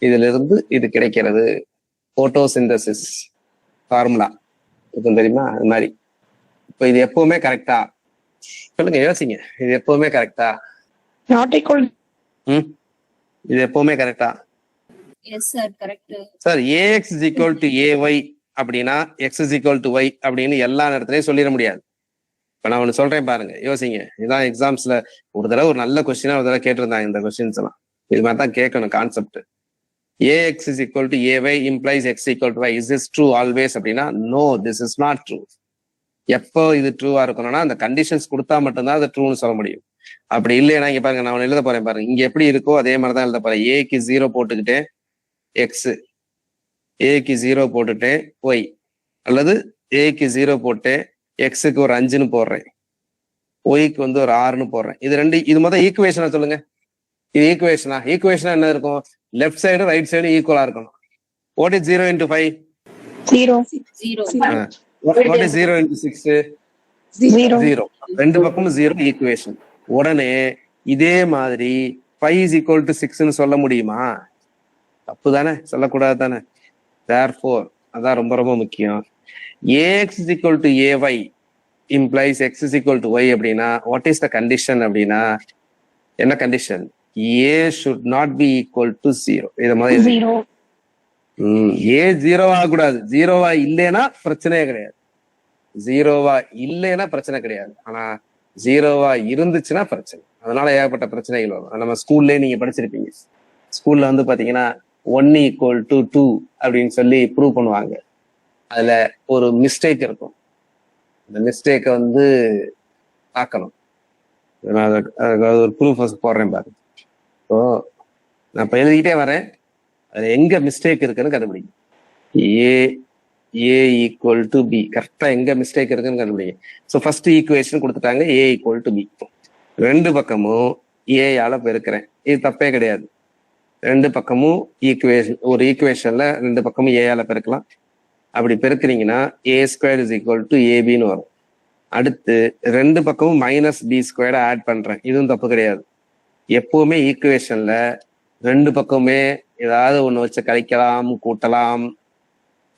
இதுல இருந்து இது கிடைக்கிறது போட்டோசிந்தசிஸ் ஃபார்முலா இருக்கும் தெரியுமா? அது மாதிரி இப்ப இது எப்பவுமே கரெக்டா? சொல்லுங்க, யோசிங்க. இது எப்பவுமே கரெக்டா? Not equal. இது எப்பவுமே கரெக்டா? Yes sir, correct sir. A x is equal to a y அப்படின்னா x is equal to y அப்படின்னு எல்லா நேரத்திலையும் சொல்லிட முடியாது. இப்ப நான் ஒண்ணு சொல்றேன் பாருங்க, யோசிங்க. இதான் எக்ஸாம்ஸ்ல ஒரு தடவை ஒரு நல்ல கொஸ்டினா ஒரு தடவை கேட்டிருந்தாங்க இந்த கொஸ்டின்ஸ் எல்லாம். இது மாதிரி தான் கேட்கணும் concept. A x is equal to a y implies x equal to y. Is this true always அப்படின்னா no, this is not true. எப்போ இது ட்ரூவா இருக்கணும்னா அந்த கண்டிஷன்ஸ் கொடுத்தா மட்டும்தான் அது ட்ரூன்னு சொல்ல முடியும். அப்படி இல்லையா இங்க பாருங்க, நான் எழுத போறேன் பாருங்க. இங்க எப்படி இருக்கோ அதே மாதிரிதான் எழுத போறேன். ஏக்கு 0 போட்டுக்கிட்டேன் எக்ஸ், ஏக்கு 0 போட்டுட்டேன் ஒய், அல்லது ஏக்கு 0 போட்டேன் எக்ஸுக்கு ஒரு 5ன்னு போடுறேன், ஒய்க்கு வந்து ஒரு 6ன்னு போடுறேன். இது ரெண்டு, இது மொத்தம் ஈக்குவேஷனா சொல்லுங்க. இது ஈக்குவேஷனா? ஈக்குவேஷனா என்ன இருக்கும்? லெஃப்ட் சைடு ரைட் சைடு ஈக்குவலா இருக்கணும். What is 0 into 5? 0. What is 0 into 6? 0. ரெண்டு பக்கமும் 0 ஈக்குவேஷன். உடனே இதே மாதிரி 5 is equal to 6ன்னு சொல்ல முடியுமா? தப்பு தானே, சொல்லக்கூடாது தானே. therefore அதான் ரொம்ப ரொம்ப முக்கியம். ax is equal to ay implies x is equal to y அப்படின்னா what is the condition அப்படின்னா என்ன condition? a should not be equal to 0. இத மாதிரி 0. a 0 ஆகக்கூடாது. 0வா இல்லைன்னா பிரச்சனையே கிடையாது. 0வா இல்லைன்னா பிரச்சனை கிடையாது. ஆனா 0வா இருந்துச்சுன்னா பிரச்சனை. அதனால ஏகப்பட்ட பிரச்சனைகள் வரும். நம்ம ஸ்கூல்லேயே நீங்க படிச்சிருப்பீங்க. ஸ்கூல்ல வந்து பாத்தீங்கன்னா 1 equal to 2 அப்படின்னு சொல்லி ப்ரூவ் பண்ணுவாங்க. அதுல ஒரு மிஸ்டேக் இருக்கும். அந்த மிஸ்டேக்கை வந்து பார்க்கணும். நான் அதுக்கு ஒரு ப்ரூஃப் போடுறேன் பாருங்க. ஸோ நான் இப்ப எழுதிக்கிட்டே வரேன். அதுல எங்க மிஸ்டேக் இருக்குன்னு கண்டுபிடிக்கும். ஏ ஈக்குவல் டு பி, கரெக்டா எங்க மிஸ்டேக் இருக்குன்னு கண்டுபிடிக்கும். ஸோ ஃபர்ஸ்ட் ஈக்குவேஷன் கொடுத்துட்டாங்க, ஏ ஈக்குவல் டு பி. ரெண்டு பக்கமும் ஏயால பெருக்கிறேன், இது தப்பே கிடையாது. ரெண்டு பக்கமும் ஈக்குவேஷன், ஒரு ஈக்குவேஷன்ல ரெண்டு பக்கமும் ஏயால பெருக்கலாம். அப்படி பெருக்கிறீங்கன்னா a² இஸ் ஈக்குவல் டு ஏபின்னு வரும். அடுத்து ரெண்டு பக்கமும் -b² ஆட் பண்றேன், இதுவும் தப்பு கிடையாது. எப்பவுமே ஈக்குவேஷன்ல ரெண்டு பக்கமே ஏதாவது ஒண்ணு வச்சு கழிக்கலாம், கூட்டலாம்,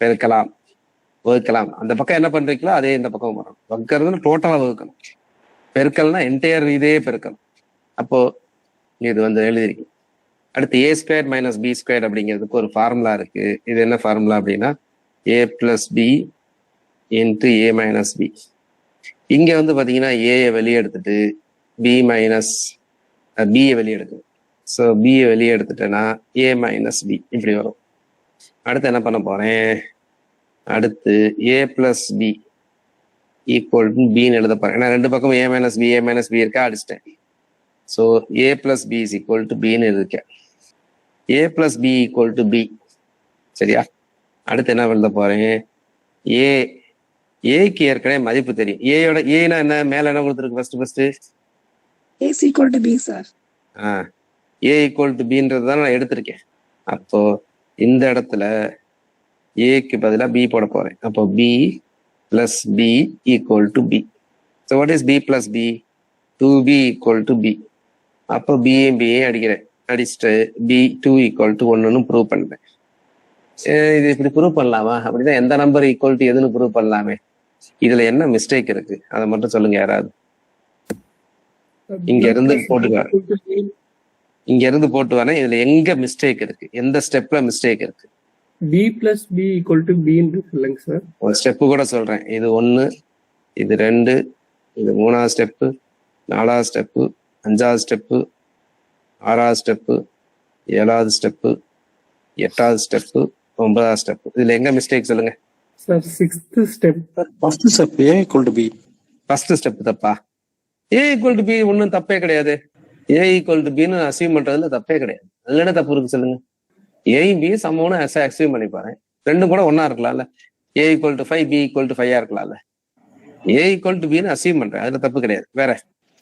பெருக்கலாம், வகுக்கலாம். அந்த பக்கம் என்ன பண்றீங்களோ அதே இந்த பக்கம் வரும். வகுக்கிறதுன்னு டோட்டலா வகுக்கணும், பெருக்கல்னா என்டையர் இதே பெருக்கணும். அப்போ இது வந்து எழுதிருக்கு. அடுத்து a² - b² அப்படிங்கிறதுக்கு ஒரு ஃபார்முலா இருக்கு. இது என்ன ஃபார்முலா அப்படின்னா a + b × a - b. இங்க வந்து பாத்தீங்கன்னா ஏ வெளியே எடுத்துட்டு b வெளியே எடுக்கணும். ஸோ b வெளியே எடுத்துட்டேன்னா a - b இப்படி வரும். அடுத்து என்ன பண்ண போறேன்? அடுத்து a + b = bன்னு எழுத போறேன். ஏன்னா ரெண்டு பக்கம் a - b இருக்கா, அடிச்சிட்டேன். ஸோ a + b = bன்னு இருக்கேன். a + b = b. சரியா? அடுத்து என்ன எழுத போறேன்? ஏக்கு ஏற்கனவே மதிப்பு தெரியும். ஏயோட ஏனா என்ன, மேல என்ன கொடுத்துருக்கு? First A = B sir. a = bன்றது தான் நான் எடுத்திருக்கேன். அப்போ இந்த இடத்துல ஏக்கு பதிலா b போட போறேன். அப்போ b + b = b. So what is b + b? 2b = b. அப்போ b அடிக்கிறேன், அடிச்சுட்டு b 2 = 1ன்னு ப்ரூவ் பண்றேன். இது இப்படி ப்ரூவ் பண்ணலாமா? அப்படிதான் எந்த நம்பர் ஈக்குவல் டு எதுன்னு ப்ரூவ் பண்ணலாமே. இதுல என்ன மிஸ்டேக் இருக்கு அதை மட்டும் சொல்லுங்க யாராவது. இங்க இருந்து போட்டு வரேன். இதுல எங்க மிஸ்டேக் இருக்கு, எந்த ஸ்டெப்ல மிஸ்டேக் இருக்கு? b + b = b என்று சொல்லுங்க சார். ஒரு ஸ்டெப்பு கூட சொல்றேன். இது 1, இது 2, இது 3வது ஸ்டெப்பு, 4வது ஸ்டெப்பு, 5வது ஸ்டெப்பு, 6வது ஸ்டெப்பு, 7வது ஸ்டெப்பு, 8வது ஸ்டெப்பு, 9வது ஸ்டெப். இதுல எங்க மிஸ்டேக் சொல்லுங்க sir. 6th step. First step a = b. First step தப்பா? a = b ஒன்னும் தப்பே கிடையாது. a = bன்னு அசீவ் பண்றதுல தப்பே கிடையாது. அதுல என்ன தப்பு இருக்கு சொல்லுங்க? a b சமம்னு அசீவ் பண்ணி பாருங்க. ரெண்டும் கூட ஒன்னா இருக்கலாம்ல. a = 5 b = 5 இருக்கலாம்ல. a = bன்னு அசீவ் பண்றேன், அதுல தப்பு கிடையாது. வேற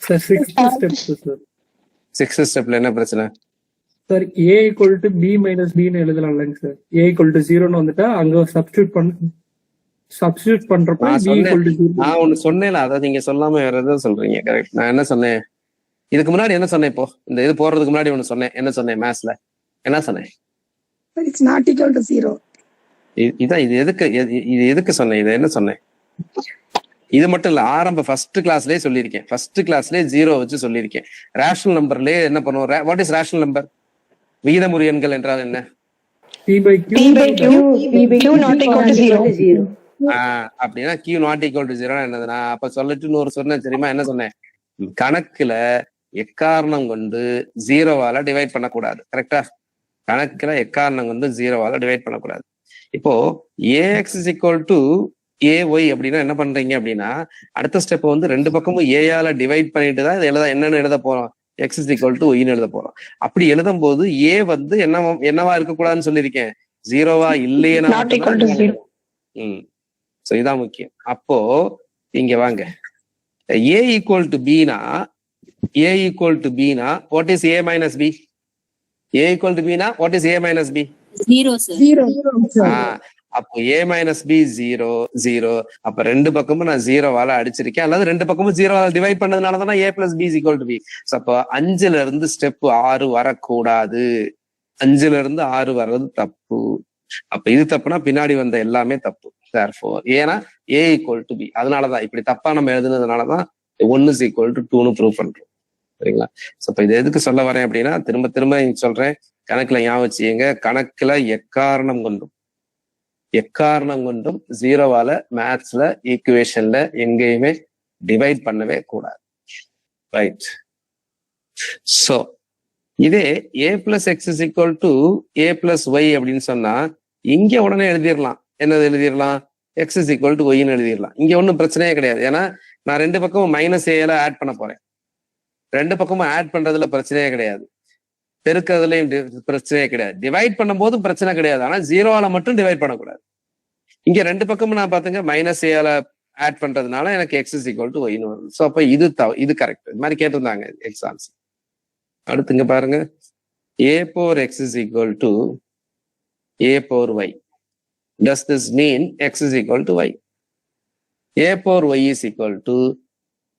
sir 6th step sir. 6th ஸ்டெப்ல என்ன பிரச்சனை சார்? a = b - b ன்னு எழுதலாம்லங்க சார். a = 0ன்னு வந்துட்டா அங்க சப்ஸ்டிட்யூட் பண்ணு. சப்ஸ்டியூட் பண்றப்ப நான் b சொன்னேன். equal to 0. நான் ஒண்ணு சொன்னேன்ல, அதை நீங்க சொல்லாம வேற எதாவது சொல்றீங்க. கரெக்ட். நான் என்ன சொன்னேன் இதுக்கு முன்னாடி? என்ன சொன்னேன்? இப்போ இந்த இது போறதுக்கு முன்னாடி ஒண்ணு சொன்னேன். என்ன சொன்னேன்? மேத்ஸ்ல என்ன சொன்னேன்? Sir, it's not equal to 0. இதான் இது எதுக்கு சொன்னேன்? இது என்ன சொன்னேன்? இது மட்டும் இல்ல, ஆரம்ப ஃபர்ஸ்ட் கிளாஸ்லயே சொல்லியிருக்கேன். ஃபர்ஸ்ட் கிளாஸ்லயே 0 வச்சு சொல்லியிருக்கேன். ரேஷனல் நம்பர்லயே என்ன பண்ணுவோம்? What is rational number? விகிதமுறு எண்கள் என்றால் என்ன? p by q Q not equal to 0. அப்படின்னா Q நாட் ஈக்குவல் டு 0 என்னதுன்னா, அப்ப சொல்லிட்டு இன்னொரு சொன்னேன் தெரியுமா? என்ன சொன்னேன்? கணக்குல எக்காரணம் கொண்டு 0வால டிவைட் பண்ணக்கூடாது. கரெக்டா? கணக்குல எக்காரணம் கொண்டு 0வால டிவைட் பண்ணக்கூடாது. இப்போ ax is equal to ay அப்படின்னா என்ன பண்றீங்க அப்படின்னா, அடுத்த ஸ்டெப் வந்து ரெண்டு பக்கமும் ஏயால டிவைட் பண்ணிட்டு தான் இது என்னன்னு எழுத போறோம். x is equal to y எழுத போறோம். அப்படி எழுதும் போது a வந்து என்னவா இருக்கக்கூடாதுன்னு சொல்லியிருக்கேன். 0வா இல்லையேனா Not equal to 0. சோ இதான் முக்கியம். அப்போ இங்க வாங்க, a equal to b னா what is a minus b? a equal to b னா what is a minus b? 0, sir. 0. அப்போ a minus b 0. அப்ப ரெண்டு பக்கமும் நான் 0வால அடிச்சிருக்கேன், அல்லது ரெண்டு பக்கமும் 0வால டிவைட் பண்ணதுனால தான் a plus b is equal to b. அப்போ 5ல இருந்து ஸ்டெப் 6 வரக்கூடாது. 5ல இருந்து 6 வர்றது தப்பு. அப்ப இது தப்புனா பின்னாடி வந்த எல்லாமே தப்பு. Therefore, ஏன்னா a equal to b. அதனாலதான் இப்படி தப்பா நம்ம எழுதுனதுனாலதான் 1 is equal to 2ன்னு ப்ரூவ் பண்றோம். சரிங்களா? இப்ப இது எதுக்கு சொல்ல வரேன் அப்படின்னா, திரும்ப சொல்றேன், கணக்குல ஞாபகம் வச்சுங்க. கணக்குல எக்காரணம் கொண்டும் 0வால மேத்ஸ்ல ஈக்குவேஷன்ல எங்கேயுமே டிவைட் பண்ணவே கூடாது. ரைட். சோ இதே a plus x is equal to a plus y அப்படின்னு சொன்னா இங்க உடனே எழுதிடலாம். என்னது எழுதிடலாம்? x is equal to y ன்னு எழுதிடலாம். இங்க ஒன்றும் பிரச்சனையே கிடையாது. ஏன்னா நான் ரெண்டு பக்கமும் -a ஆட் பண்ண போறேன். ரெண்டு பக்கமும் ஆட் பண்றதுல பிரச்சனையே கிடையாது. பெருக்கிறதுலயும் பிரச்சனையே கிடையாது. டிவைட் பண்ணும் போதும் பிரச்சனை கிடையாது. ஆனா 0வால மட்டும் டிவைட் பண்ணக்கூடாது. இங்க ரெண்டு பக்கமும் நான் பாத்துங்க -a ஆட் பண்றதுனால எனக்கு x is equal to y ன்னு வரும். ஸோ அப்ப இது கரெக்ட். இது மாதிரி கேட்டிருந்தாங்க எக்ஸாம்ஸ். அடுத்துங்க பாருங்க, a power x is equal to a power y. Does this mean x is equal to y? a power y is equal to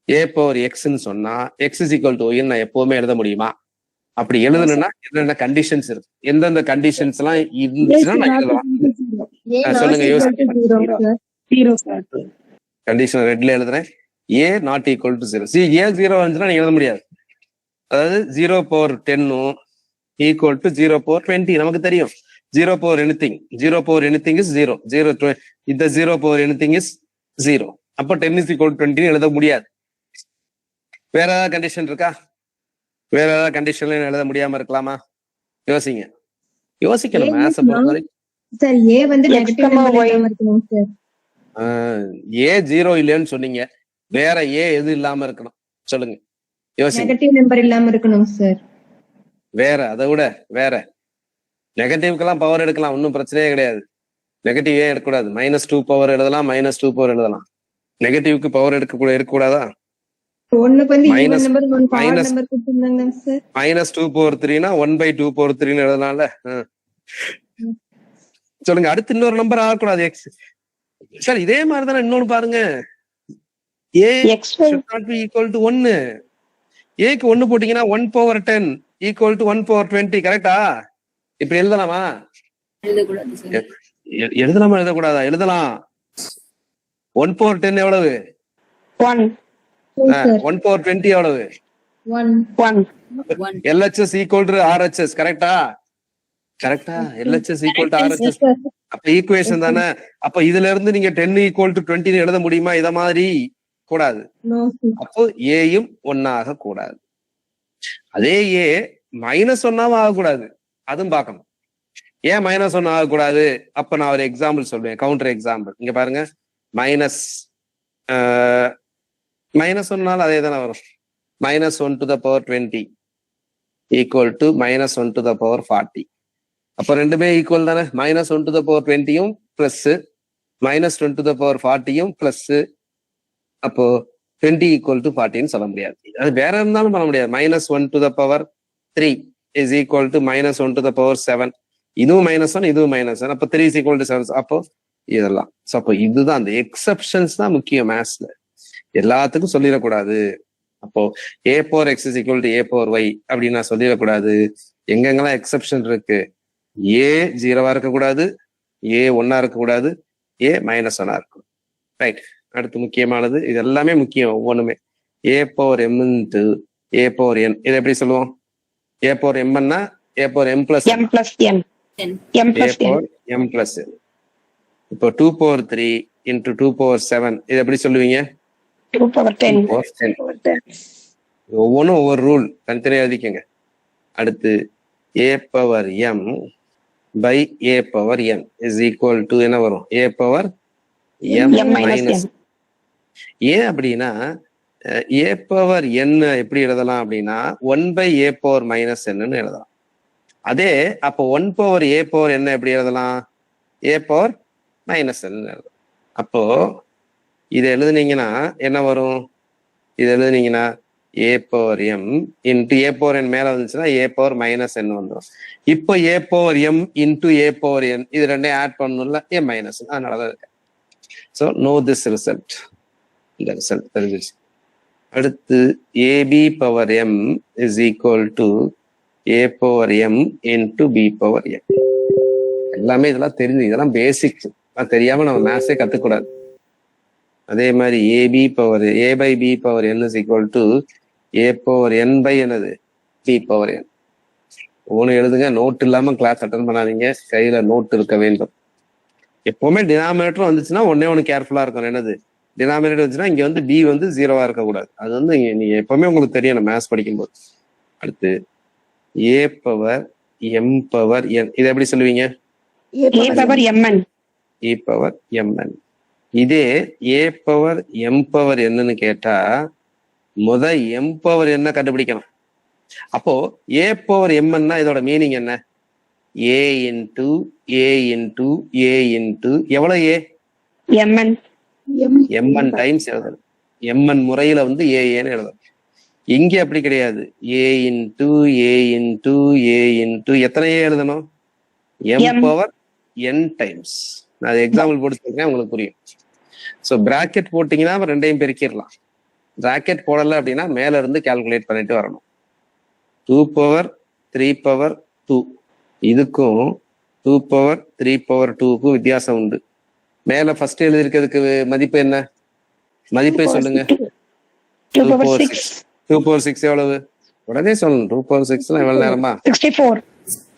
a power x ன்னு சொன்னா x is equal to y நான் எப்பவுமே எழுத முடியுமா? அப்படி எழுதணும்னா என்னென்ன conditions இருக்கு? எந்தெந்த கண்டிஷன்ஸ் எல்லாம் இருந்துச்சுன்னா நான் எழுதலாம். சொல்லுங்க, கண்டிஷன் ரெட்ல எழுதுறேன். a not equal to 0. See, a 0 வந்துச்சுன்னா நீங்க எழுத முடியாது. அதாவது 0 power 10 equal to 0 power 20 நமக்கு தெரியும். 0 power anything is 0. இந்த 0 power anything is 0. அப்போ 10 is equal to 20 எழுத முடியாது. வேற ஏதாவது கண்டிஷன் இருக்கா? வேற ஏதாவது கண்டிஷன்ல எழுத முடியாம இருக்கலாமா? யோசிக்கணும். மேத்ஸ் பொறுத்தவரைக்கும் சார் a வந்து நெகட்டிவ் நம்பர் இல்லாம இருக்கணும் சார். a 0 இல்லைன்னு சொன்னீங்க. வேற a எது இல்லாம இருக்கணும் சொல்லுங்க, யோசிங்க. நெகட்டிவ் நம்பர் இல்லாம இருக்கணும் சார். வேற அதை விட வேற நெகட்டிவ்க்கெல்லாம் பவர் எடுக்கலாம், ஒன்றும் பிரச்சனையே கிடையாது. நெகட்டிவ் ஏன் எடுக்கக்கூடாது? -2 பவர் எழுதலாம், -2 பவர் எழுதலாம். நெகட்டிவ்க்கு பவர் இருக்கக்கூடாதா? ஒண்ணுக்கு வந்து even number one add number கொடுத்திருந்தாங்க சார். -2 power 3னா 1/2 power 3ன்னு எழுதலாம்ல. சொல்லுங்க, அடுத்து இன்னொரு நம்பர் ஆகக்கூடாது x. சார் இதே மாதிரி தானே இன்னொன்னு பாருங்க, a should not be equal to 1. a க்கு 1 போட்டீங்கன்னா 1 power 10 equal to 1 power 20. கரெக்டா? இப்படி எழுதலாமா? எழுதக்கூடாது சார். எழுதக்கூடாதா? எழுதலாம். 1 power 10 எவ்வளவு? 1. 1 power 20 எவ்வளவு? 1. LHS equal to RHS. கரெக்டா? LHS equal to RHS. அப்ப ஈக்குவேஷன் தானே. அப்ப இதுல இருந்து நீங்க 10 equal to 20 எழுத முடியுமா? இத மாதிரி கூடாது. அப்போ ஏயும் 1 ஆக கூடாது. அதே a -1 ஆகக்கூடாது. அதுவும் பார்க்கணும். ஏன் -1 ஆகக்கூடாது? அப்ப நான் ஒரு எக்ஸாம்பிள் சொல்றேன், கவுண்டர் எக்ஸாம்பிள். இங்க பாருங்க, -1னால அதே தானே வரும். -1 to the power 20 equal to -1 to the power 40. அப்ப ரெண்டுமே ஈக்குவல் தானே. -1 to the power 20யும் பிளஸ், -1 to the power 40யும் பிளஸ். அப்போ 20 equal to 40ன்னு சொல்ல முடியாது. அது வேற இருந்தாலும் பண்ண முடியாது. -1 to the power 3 is equal to -1 to the power 7. இதுவும் -1, இதுவும் -1. அப்போ 3 is equal to 7. அப்போ இதெல்லாம். ஸோ அப்போ இதுதான் அந்த எக்ஸப்ஷன்ஸ் தான் முக்கியம் மேத்ஸ்ல. எல்லாத்துக்கும் சொல்லிடக்கூடாது. அப்போ a power x is equal to a power y அப்படின்னு நான் சொல்லிடக்கூடாது. எங்கெங்கெல்லாம் எக்ஸப்ஷன் இருக்கு, a 0வா இருக்கக்கூடாது, a 1ஆ இருக்கக்கூடாது, a -1ஆ இருக்கும். ரைட். அடுத்து முக்கியமானது, இது எல்லாமே முக்கியம் ஒவ்வொன்றுமே. a power m into a power n, இதை எப்படி சொல்லுவோம்? a power m ன்னா a power m plus M plus N. M a plus N. power m plus n. இப்போ 2 power 3 into 2 power 7, இது எப்படி சொல்லுவீங்க? 2 power 10. 2 power 10. ஒவ்வொன்றும் ஒவ்வொரு ரூல் தனித்தனியாக எழுதிக்கங்க. அடுத்து a power m by a power n is equal to என்ன வரும்? a power m M minus minus. N. ஏன் அப்படின்னா a power n எப்படி எழுதலாம் அப்படின்னா 1 by a power minus n ன்னு எழுதலாம். அதே அப்போ 1 power a power n எப்படி எழுதலாம்? a power minus n எழுதலாம். அப்போ இதை எழுதுனீங்கன்னா என்ன வரும்? இதை எழுதுனீங்கன்னா a power m into a power n மேல வந்துச்சுன்னா a power minus n வந்துடும். இப்போ a power m into a power n இது ரெண்டையும் ஆட் பண்ணணும்ல, a minus n. அதனாலதான் இருக்கு. So know this result. இந்த ரிசல்ட் தெரிஞ்சிச்சு. அடுத்து ab power m is equal to a power m into b power m. எல்லாமே இதெல்லாம் தெரிஞ்சு, இதெல்லாம் பேசிக். தெரியாம நம்ம மேத்ஸே கத்துக்கூடாது. அதே மாதிரி ab power a by b power n is equal to a power n by என்னது b power n. ஒன்று எழுதுங்க. நோட் இல்லாம கிளாஸ் அட்டன் பண்ணாதீங்க. கையில நோட் இருக்க வேண்டும். எப்பவுமே டினாமினேட்டர் வந்துச்சுன்னா ஒண்ணு கேர்ஃபுல்லா இருக்கணும். என்னது டினாமினேட்டர் வந்துச்சுன்னா இங்க வந்து b வந்து 0வா இருக்கக்கூடாது. அது வந்து நீங்க எப்பவுமே உங்களுக்கு தெரியணும் மேத்ஸ் படிக்கும்போது. அடுத்து a power m power n, இதை எப்படி சொல்லுவீங்க? A power Mn. e power mn. இதே a பவர் m பவர் என்னன்னு கேட்டா முத m பவர் என்ன கண்டுபிடிக்கணும். அப்போ a பவர் mன்னா இதோட மீனிங் என்ன? a into a into a into எவ்வளவு a? Mn. mn டைம்ஸ் எழுதணும். mn முறையில வந்து ஏன்னு எழுதணும். இங்க அப்படி கிடையாது. a into a into a into எத்தனை a எழுதணும்? m power n times. நான் அது எக்ஸாம்பிள் போட்டு சொல்றேன், உங்களுக்கு புரியும். ஸோ பிராக்கெட் போட்டீங்கன்னா ரெண்டையும் பெருக்கிடலாம். பிராக்கெட் போடலை அப்படின்னா மேல இருந்து கால்குலேட் பண்ணிட்டு வரணும். 2 power 3 power 2 இதுக்கும் 2 power 3 power 2க்கும் வித்தியாசம் உண்டு. மேல ஃபர்ஸ்ட் எழுதிருக்கிறதுக்கு மதிப்பு என்ன? மதிப்பை சொல்லுங்க. 2 power 6. 2 power 6 எவ்வளவு? உடனே சொல்லணும். 2 power 6 எவ்வளவு நேரமா? 64.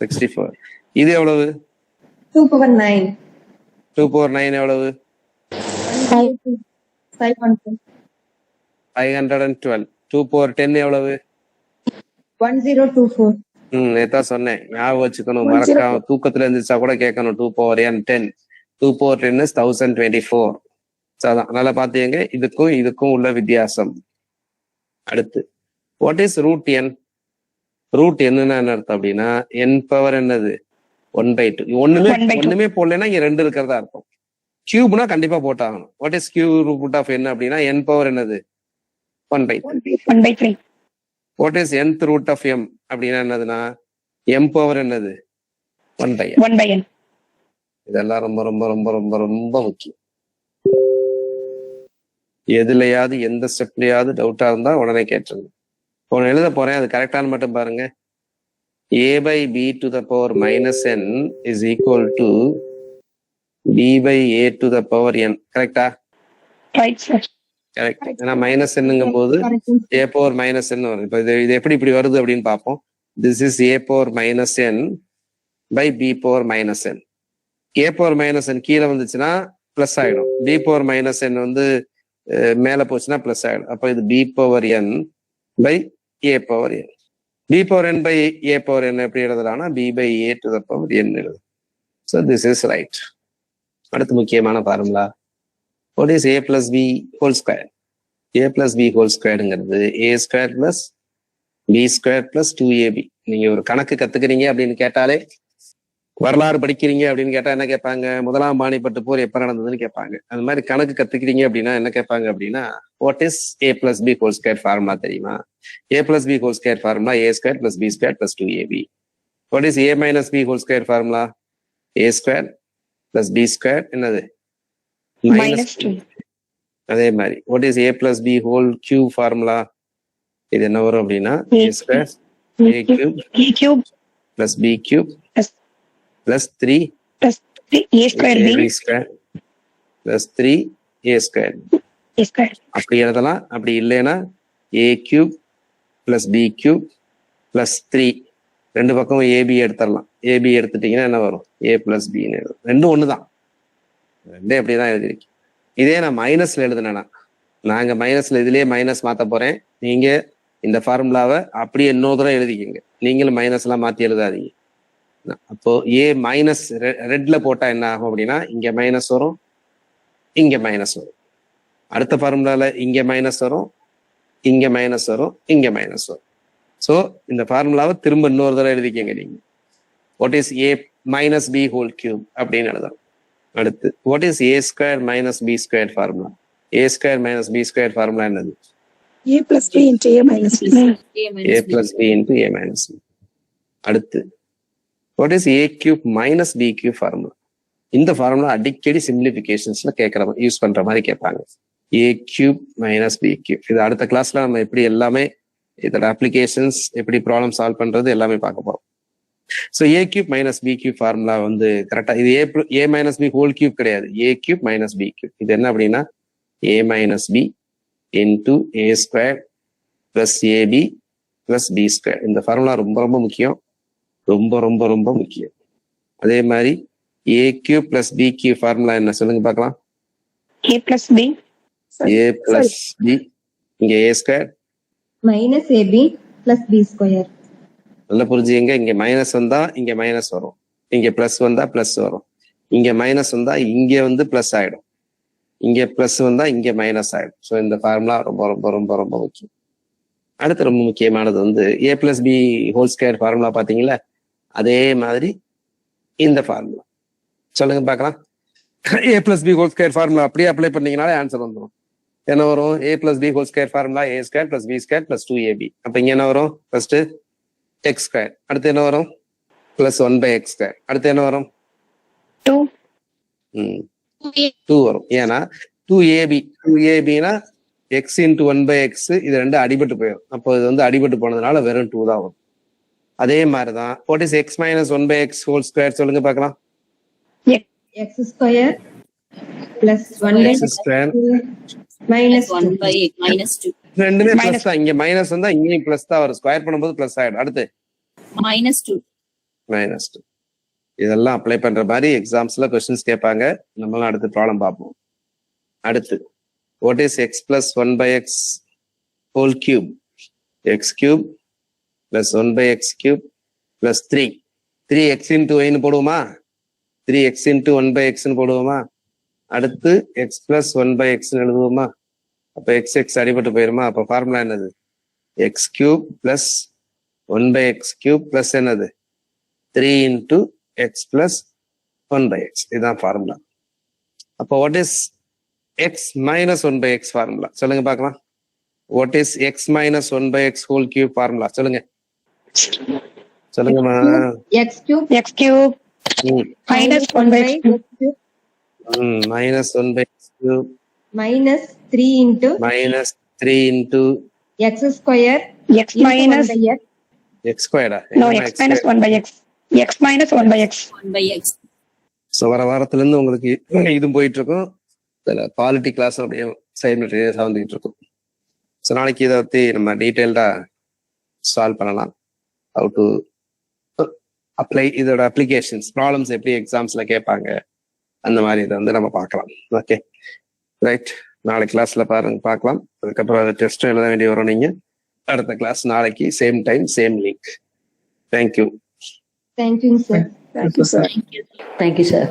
64. இது எவ்வளவு? 2 power 9. 2 power 9 எவ்வளவு? 512. 512. 2 power 10 எவ்வளவு? 1024. நேத்தான் சொன்னேன், ஞாபகம் வச்சுக்கணும். மறக்காம தூக்கத்துல இருந்துச்சா கூட கேட்கணும். 2 power n 10. 2 power 10 is 1024. அதான் நல்லா பாத்தீங்க. இதுக்கும் இதுக்கும் உள்ள வித்தியாசம். அடுத்து what is root n? Root என்னன்னா என்ன அர்த்தம் அப்படின்னா n பவர் என்னது 1/2. ஒண்ணுமே போடலன்னா இங்க 2 இருக்கிறதா இருக்கும். கியூப்னா கண்டிப்பா போட்டாகணும். What is cube root of n அப்படின்னா n பவர் என்னது 1/3. What is nth root of m அப்படின்னா என்னதுன்னா m பவர் என்னது 1/n. இதெல்லாம் ரொம்ப ரொம்ப ரொம்ப ரொம்ப ரொம்ப முக்கியம். எதுலையாவது எந்த ஸ்டெப்லயாவது டவுட்டா இருந்தா உடனே கேட்டுருங்க. ஒன்னு எழுத போறேன், அது கரெக்டானு மட்டும் பாருங்க. a by b to the power minus n is equal to b by a to the power n. கரெக்டா? கரெக்ட். ஏன்னா மைனஸ் என்னங்கும் போது a power minus n வரும். இப்ப இது எப்படி இப்படி வருது அப்படின்னு பார்ப்போம். this is a power minus n by b power minus n. a power minus n கீழே வந்துச்சுன்னா பிளஸ் ஆயிடும். b power minus n வந்து மேல போச்சுன்னா பிளஸ் ஆயிடும். அப்ப இது b power n by a power n. b power n by a power n எப்படி எழுதலாம்னா b by a to the power n எழுது. So this is right. அடுத்து முக்கியமான formula. What is a plus b whole square? a plus b whole squareங்கிறது a square plus b square plus 2ab. நீங்க ஒரு கணக்கு கத்துக்கிறீங்க அப்படின்னு கேட்டாலே, வரலாறு படிக்கிறீங்க அப்படின்னு கேட்டா என்ன கேட்பாங்க? முதலாம் பாணிப்பட்டு போர் எப்ப நடந்ததுன்னு கேட்பாங்க. அந்த மாதிரி கணக்கு கத்துக்கிறீங்க அப்படின்னா என்ன கேட்பாங்க அப்படின்னா what is a plus b whole square formula தெரியுமா? a plus b whole square formula a square plus b square plus 2ab. What is a minus b whole square formula? a square plus b square என்னது minus 2. அதே மாதிரி what is a plus b whole cube formula? இது என்ன வரும் அப்படின்னா a square a cube a cube plus b cube plus plus 3 plus 3 a square b ab square plus 3 a square. a square. அப்படி எழுதலாம். அப்படி இல்லைன்னா a cube plus b cube plus 3 ரெண்டு பக்கம் ab எடுத்துடலாம். ab எடுத்துட்டீங்கன்னா என்ன வரும்? a plus b ன்னு எழுதும். ரெண்டும் ஒண்ணுதான், ரெண்டே அப்படிதான் எழுதிருக்கேன். இதே நான் மைனஸ்ல எழுதுனேன்னா, நாங்க மைனஸ்ல இதுலயே மைனஸ் மாத்த போறேன். நீங்க இந்த ஃபார்முலாவை அப்படியே இன்னொரு தடவை எழுதிக்கிங்க. நீங்களும் மைனஸ் எல்லாம் மாத்தி எழுதாதீங்க. அப்போ ஏ மைனஸ் ரெட்ல போட்டா என்ன ஆகும் அப்படின்னா, இங்க மைனஸ் வரும், இங்க மைனஸ் வரும். அடுத்த ஃபார்முலால இங்க மைனஸ் வரும், இங்க மைனஸ் வரும், இங்க மைனஸ் வரும். ஸோ இந்த ஃபார்முலாவை திரும்ப இன்னொரு தடவை எழுதிக்கங்க நீங்க. What is A minus B whole cube அப்படின்னு எழுதலாம். அடுத்து what is A square minus B square formula? A square minus B square formula என்னது? a plus b into a minus b. a plus b into a minus b. அடுத்து what is a cube minus b cube formula? இந்த formula அடிக்கடி சிம்பிளிஃபிகேஷன்ஸ்ல கேட்கற use பண்ற மாதிரி கேட்பாங்க. a cube minus b cube. இது அடுத்த கிளாஸ்ல நம்ம எப்படி எல்லாமே இதோட அப்ளிகேஷன்ஸ், எப்படி ப்ராப்ளம் சால்வ் பண்றது எல்லாமே பார்க்க போறோம். So a cube minus b cube formula வந்து கரெக்டா இது a minus B whole cube கிடையாது, a cube minus b cube. இது என்ன அப்படின்னா a minus b into a square plus a b plus b square. இந்த ஃபார்முலா ரொம்ப ரொம்ப முக்கியம், ரொம்ப ரொம்ப ரொம்ப முக்கியம். அதே மாதிரி a cube plus b cube formula என்ன சொல்லுங்க பார்க்கலாம்? a plus b a plus b, இங்க a square minus AB plus B square. நல்லா புரிஞ்சுங்க. இங்க மைனஸ் வந்தா இங்க மைனஸ் வரும், இங்க பிளஸ் வந்தா பிளஸ் வரும், இங்க மைனஸ் வந்தா இங்க வந்து பிளஸ் ஆயிடும், இங்க பிளஸ் வந்தா இங்க மைனஸ் ஆயிடும். ஸோ இந்த ஃபார்முலா ரொம்ப ரொம்ப ரொம்ப ரொம்ப முக்கியம். அடுத்து ரொம்ப முக்கியமானது வந்து a plus b whole square formula பாத்தீங்களா? அதே மாதிரி இந்த ஃபார்முலா சொல்லுங்க பார்க்கலாம். A plus b whole square formula அப்படியே அப்ளை பண்ணீங்கனாலே ஆன்சர் வந்துடும். என்ன வரும்? A plus b whole square formula A square plus b square plus 2ab. அப்ப இங்க என்ன வரும்? ஃபர்ஸ்ட் எக்ஸ் ஸ்கொயர், அடுத்து என்ன வரும்? பிளஸ் 1/x ஸ்கொயர், அடுத்து என்ன வரும்? 2 2 வரும். ஏன்னா 2abனா எக்ஸ் இன்டூ 1/x, இது ரெண்டு அடிபட்டு போயிடும். அப்போ இது வந்து அடிபட்டு போனதுனால வெறும் 2 தான் வரும். அதே மாதிரிதான் what is X minus 1/x whole square சொல்லுங்க பார்க்கலாம்? X square plus 1 X square minus 1 by minus 2 ரெண்டுமே பிளஸ் தான். இங்க மைனஸ் வந்தா இங்கேயும் பிளஸ் தான் வரும். ஸ்கொயர் பண்ணும்போது பிளஸ் ஆயிடும். அடுத்து minus 2 மைனஸ் 2. இதெல்லாம் அப்ளை பண்ற மாதிரி எக்ஸாம்ஸ்ல கொஸ்டின்ஸ் கேட்பாங்க. நம்மளாம் அடுத்து ப்ராப்ளம் பார்ப்போம். அடுத்து what is x plus 1/x whole cube? X cube plus 1/x cube plus 3. 3x into ஒய்னு போடுவோமா? 3x இன்டூ 1/xன்னு போடுவோமா? அடுத்து எக்ஸ் பிளஸ் 1/xன்னு எழுதுவோமா? அப்ப எக்ஸ் எக்ஸ் அடிபட்டு போயிருமா? அப்ப ஃபார்முலா என்னது? X cube plus 1/x cube plus என்னது? 3 இன்டூ எக்ஸ் பிளஸ் 1/x. இதுதான் ஃபார்முலா. அப்போ what is X minus 1/x formula சொல்லுங்க பார்க்கலாம்? What is X minus 1/x whole cube formula சொல்லுங்க சொல்லுங்கம்மா. x cube x cube minus 1/x cube minus 1/x cube minus 3 into minus 3 into x square x minus into 1 by x. x squared. no x minus 1/x x minus 1/x 1 by x. So வர வாரத்துல இருந்து உங்களுக்கு இதுவும் போயிட்டு இருக்கும். Quality class அப்படியே சைமல்டேனியஸா வந்துகிட்டு இருக்கும். ஸோ நாளைக்கு இதை பத்தி நம்ம டீட்டெயில்டா சால்வ் பண்ணலாம். ஹவு டு அப்ளை இதோட அப்ளிகேஷன்ஸ், ப்ராப்ளம்ஸ் எப்படி எக்ஸாம்ஸ்ல கேட்பாங்க, அந்த மாதிரி இதை வந்து நம்ம பார்க்கலாம். ஓகே ரைட், நாளைக்கு கிளாஸ்ல பார்க்கலாம். அதுக்கப்புறம் டெஸ்ட் எழுத வேண்டி வரும் நீங்க. அடுத்த கிளாஸ் நாளைக்கு same time same link. Thank you. Thank you, sir. thank you sir Thank you. Thank you, sir.